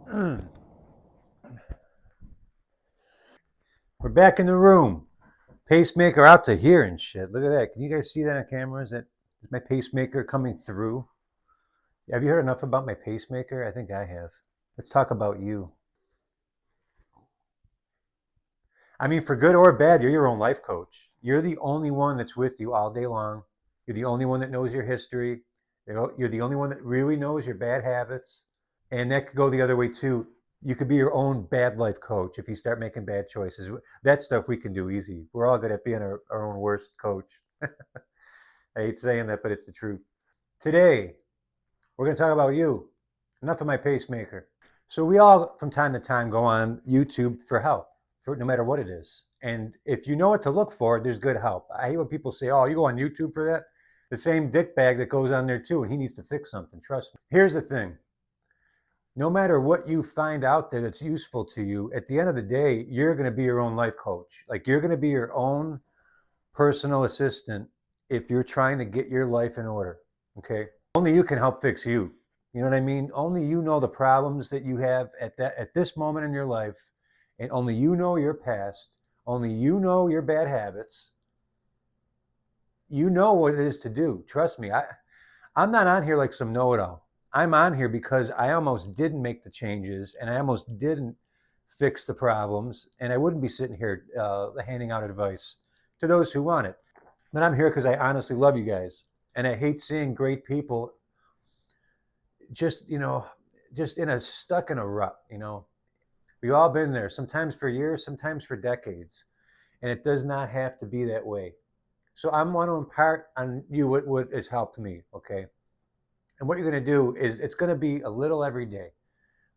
We're back in the room. Pacemaker out to here and shit. Look at that. Can you guys see that on camera? Is my pacemaker coming through? Have you heard enough about my pacemaker? I think I have. Let's talk about you. I mean, for good or bad, you're your own life coach. You're the only one that's with you all day long. You're the only one that knows your history. You're the only one that really knows your bad habits. And that could go the other way too. You could be your own bad life coach if you start making bad choices. That stuff we can do easy. We're all good at being our own worst coach. I hate saying that, but it's the truth. Today, we're going to talk about you. Enough of my pacemaker. So we all, from time to time, go on YouTube for help, for no matter what it is. And if you know what to look for, there's good help. I hate when people say, "Oh, you go on YouTube for that." The same dickbag that goes on there too, and he needs to fix something. Trust me. Here's the thing: no matter what you find out there that's useful to you, at the end of the day, you're going to be your own life coach. Like you're going to be your own personal assistant if you're trying to get your life in order. Okay. Only you can help fix you. You know what I mean? Only you know the problems that you have at this moment in your life, and only you know your past. Only you know your bad habits. You know what it is to do. Trust me. I'm not on here like some know-it-all. I'm on here because I almost didn't make the changes and I almost didn't fix the problems, and I wouldn't be sitting here handing out advice to those who want it. But I'm here because I honestly love you guys, and I hate seeing great people just just in a stuck in a rut. We've all been there. Sometimes for years, sometimes for decades, and it does not have to be that way. So I'm want to impart on you what has helped me. Okay. And what you're going to do is it's going to be a little every day.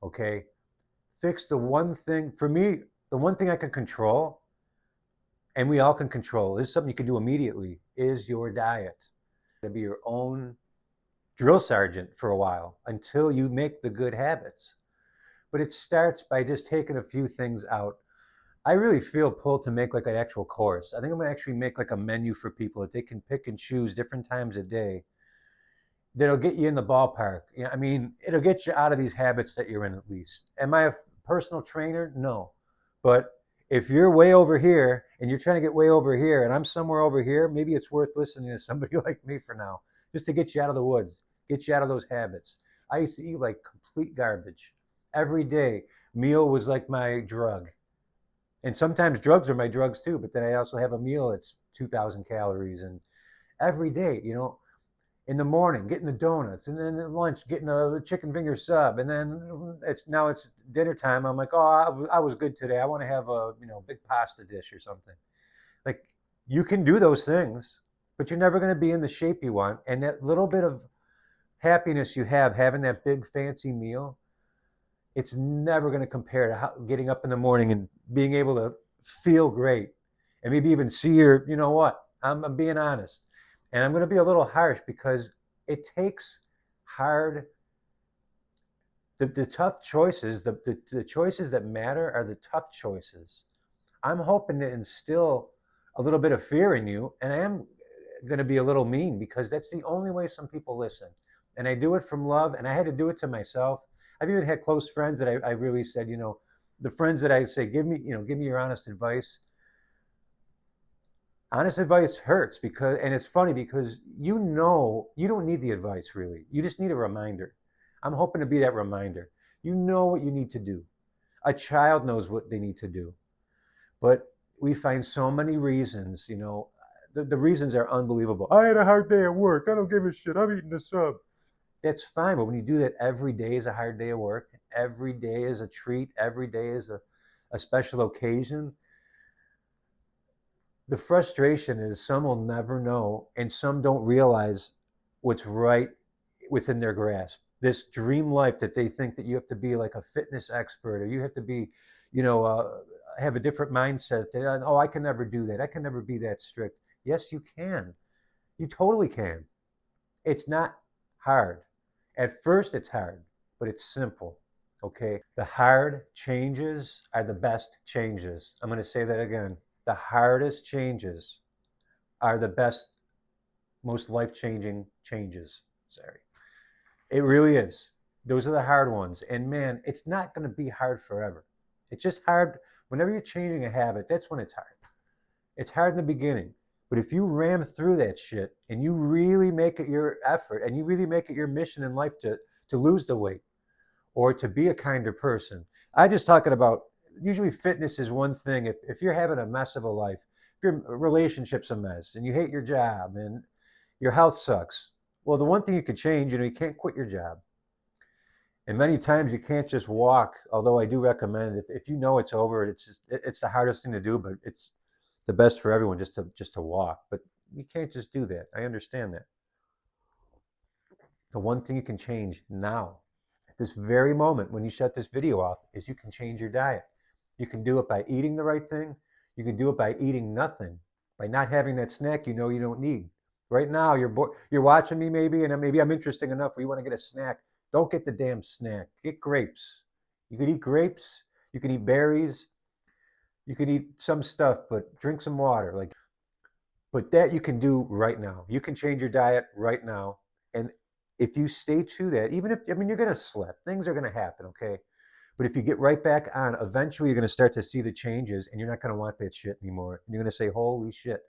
Okay. Fix the one thing for me, the one thing I can control, and we all can control, this is something you can do immediately, is your diet. To be your own drill sergeant for a while until you make the good habits. But it starts by just taking a few things out. I really feel pulled to make like an actual course. I think I'm gonna actually make like a menu for people that they can pick and choose different times a day that'll get you in the ballpark. I mean, it'll get you out of these habits that you're in at least. Am I a personal trainer? No. But if you're way over here and you're trying to get way over here and I'm somewhere over here, maybe it's worth listening to somebody like me for now, just to get you out of the woods, get you out of those habits. I used to eat like complete garbage every day. Meal was like my drug. And sometimes drugs are my drugs too, but then I also have a meal that's 2,000 calories. And every day, in the morning, getting the donuts, and then at lunch, getting a chicken finger sub, and then it's dinner time. I'm like, oh, I was good today. I want to have a big pasta dish or something. Like you can do those things, but you're never going to be in the shape you want. And that little bit of happiness you have having that big fancy meal, it's never going to compare to getting up in the morning and being able to feel great, and maybe even see your. You know what? I'm being honest, and I'm going to be a little harsh because it takes hard. The tough choices, the choices that matter are the tough choices. I'm hoping to instill a little bit of fear in you, and I am going to be a little mean because that's the only way some people listen. And I do it from love, and I had to do it to myself. I've even had close friends that I really said, the friends that I say, give me your honest advice. Honest advice hurts and it's funny because you don't need the advice really. You just need a reminder. I'm hoping to be that reminder. You know what you need to do. A child knows what they need to do. But we find so many reasons, the reasons are unbelievable. I had a hard day at work. I don't give a shit. I'm eating the sub. That's fine. But when you do that every day is a hard day of work, every day is a treat, every day is a special occasion. The frustration is some will never know, and some don't realize what's right within their grasp. This dream life that they think that you have to be like a fitness expert or you have to be, you know, have a different mindset. Oh, I can never do that. I can never be that strict. Yes, you can. You totally can. It's not hard. At first, it's hard, but it's simple. Okay. The hard changes are the best changes. I'm going to say that again. The hardest changes are the best, most life changing changes. Sorry. It really is. Those are the hard ones. And man, it's not going to be hard forever. It's just hard whenever you're changing a habit. That's when it's hard. It's hard in the beginning. But if you ram through that shit and you really make it your effort and you really make it your mission in life to lose the weight or to be a kinder person, I just talking about usually fitness is one thing. If you're having a mess of a life, if your relationship's a mess and you hate your job and your health sucks, well, the one thing you could change, you can't quit your job. And many times you can't just walk, although I do recommend if you know it's over, it's the hardest thing to do, but it's the best for everyone just to walk. But you can't just do that. I understand that. The one thing you can change now, at this very moment when you shut this video off, is you can change your diet. You can do it by eating the right thing. You can do it by eating nothing, by not having that snack you don't need. Right now, you're watching me maybe, and maybe I'm interesting enough where you want to get a snack. Don't get the damn snack. Get grapes. You can eat grapes. You can eat berries. You can eat some stuff, but drink some water. But that you can do right now. You can change your diet right now. And if you stay to that, even if, you're going to slip, things are going to happen, okay? But if you get right back on, eventually you're going to start to see the changes and you're not going to want that shit anymore. And you're going to say, holy shit,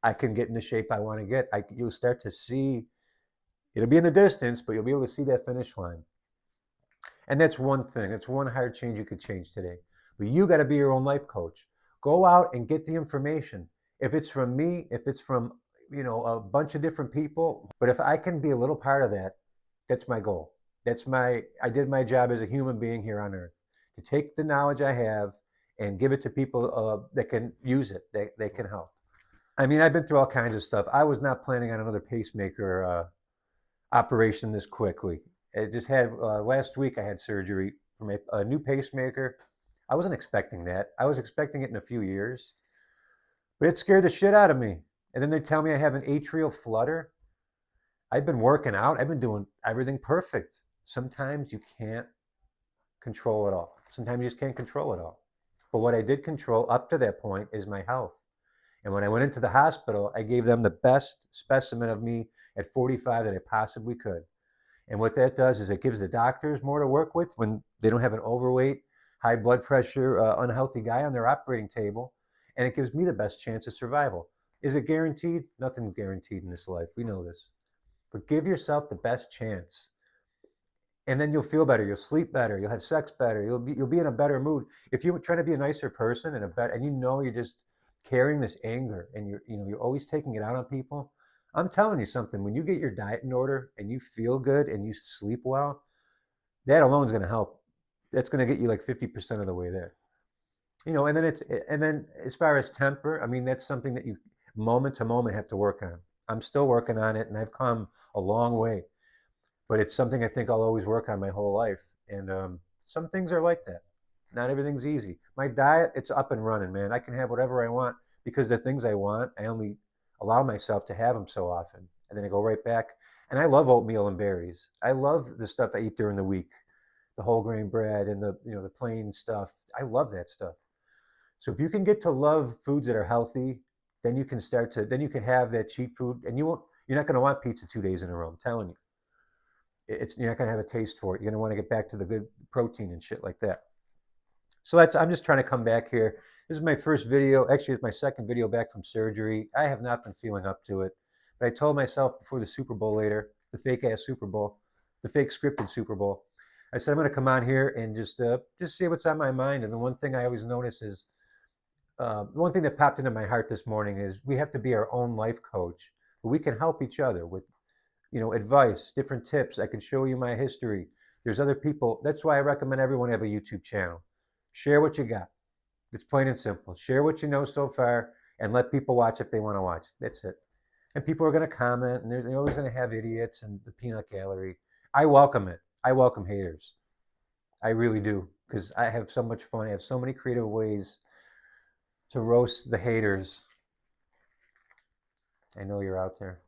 I can get in the shape I want to get. You'll start to see, it'll be in the distance, but you'll be able to see that finish line. And that's one thing. That's one hard change you could change today. But you got to be your own life coach. Go out and get the information. If it's from me, if it's from, a bunch of different people, but if I can be a little part of that, that's my goal. I did my job as a human being here on earth, to take the knowledge I have and give it to people that can use it, that can help. I mean, I've been through all kinds of stuff. I was not planning on another pacemaker operation this quickly. It just had, last week I had surgery for a new pacemaker. I wasn't expecting that. I was expecting it in a few years, but it scared the shit out of me. And then they tell me I have an atrial flutter. I've been working out. I've been doing everything perfect. Sometimes you can't control it all. Sometimes you just can't control it all. But what I did control up to that point is my health. And when I went into the hospital, I gave them the best specimen of me at 45 that I possibly could. And what that does is it gives the doctors more to work with when they don't have an overweight, high blood pressure, unhealthy guy on their operating table. And it gives me the best chance of survival. Is it guaranteed? Nothing's guaranteed in this life. We know this. But give yourself the best chance. And then you'll feel better. You'll sleep better. You'll have sex better. You'll be in a better mood. If you're trying to be a nicer person and you're just carrying this anger and you're always taking it out on people, I'm telling you something. When you get your diet in order and you feel good and you sleep well, that alone is going to help. That's going to get you like 50% of the way there. And then as far as temper, I mean, that's something that you moment to moment have to work on. I'm still working on it, and I've come a long way. But it's something I think I'll always work on my whole life. And some things are like that. Not everything's easy. My diet, it's up and running, man. I can have whatever I want because the things I want, I only allow myself to have them so often. And then I go right back. And I love oatmeal and berries. I love the stuff I eat during the week, the whole grain bread and the plain stuff. I love that stuff. So if you can get to love foods that are healthy, then you can have that cheat food, and you're not going to want pizza 2 days in a row. I'm telling you, you're not going to have a taste for it. You're going to want to get back to the good protein and shit like that. So I'm just trying to come back here. This is my first video. Actually, it's my second video back from surgery. I have not been feeling up to it, but I told myself before the Super Bowl later, the fake ass Super Bowl, the fake scripted Super Bowl, I said I'm going to come on here and just see what's on my mind. And the one thing I always notice is, one thing that popped into my heart this morning is we have to be our own life coach, but we can help each other with, advice, different tips. I can show you my history. There's other people. That's why I recommend everyone have a YouTube channel. Share what you got. It's plain and simple. Share what you know so far and let people watch if they want to watch. That's it. And people are going to comment, and they're always going to have idiots and the peanut gallery. I welcome it. I welcome haters. I really do, because I have so much fun. I have so many creative ways to roast the haters. I know you're out there.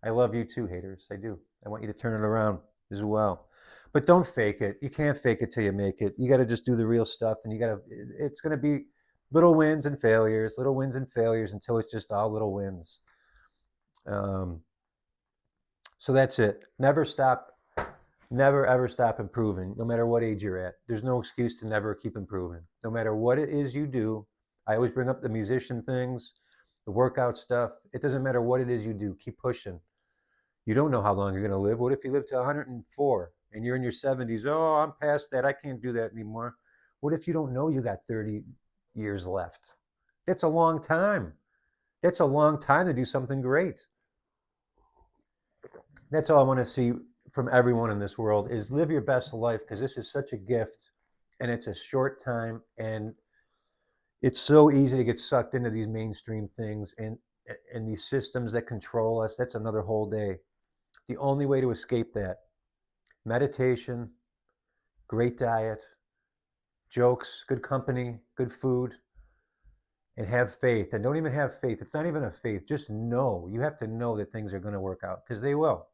I love you too, haters. I do. I want you to turn it around as well. But don't fake it. You can't fake it till you make it. You got to just do the real stuff, and it's going to be little wins and failures until it's just all little wins. So that's it. Never stop Never ever stop improving, no matter what age you're at. There's no excuse to never keep improving. No matter what it is you do, I always bring up the musician things, the workout stuff. It doesn't matter what it is you do, keep pushing. You don't know how long you're going to live. What if you live to 104 and you're in your 70s? Oh, I'm past that. I can't do that anymore. What if you don't know you got 30 years left? That's a long time. That's a long time to do something great. That's all I want to see from everyone in this world is live your best life, because this is such a gift and it's a short time, and it's so easy to get sucked into these mainstream things and these systems that control us. That's another whole day. The only way to escape that, meditation, great diet, jokes, good company, good food, and have faith. And don't even have faith. It's not even a faith. Just know. You have to know that things are going to work out, because they will.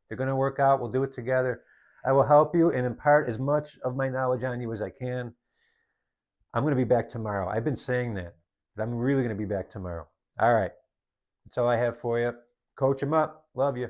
They're going to work out. We'll do it together. I will help you and impart as much of my knowledge on you as I can. I'm going to be back tomorrow. I've been saying that, but I'm really going to be back tomorrow. All right. That's all I have for you. Coach them up. Love you.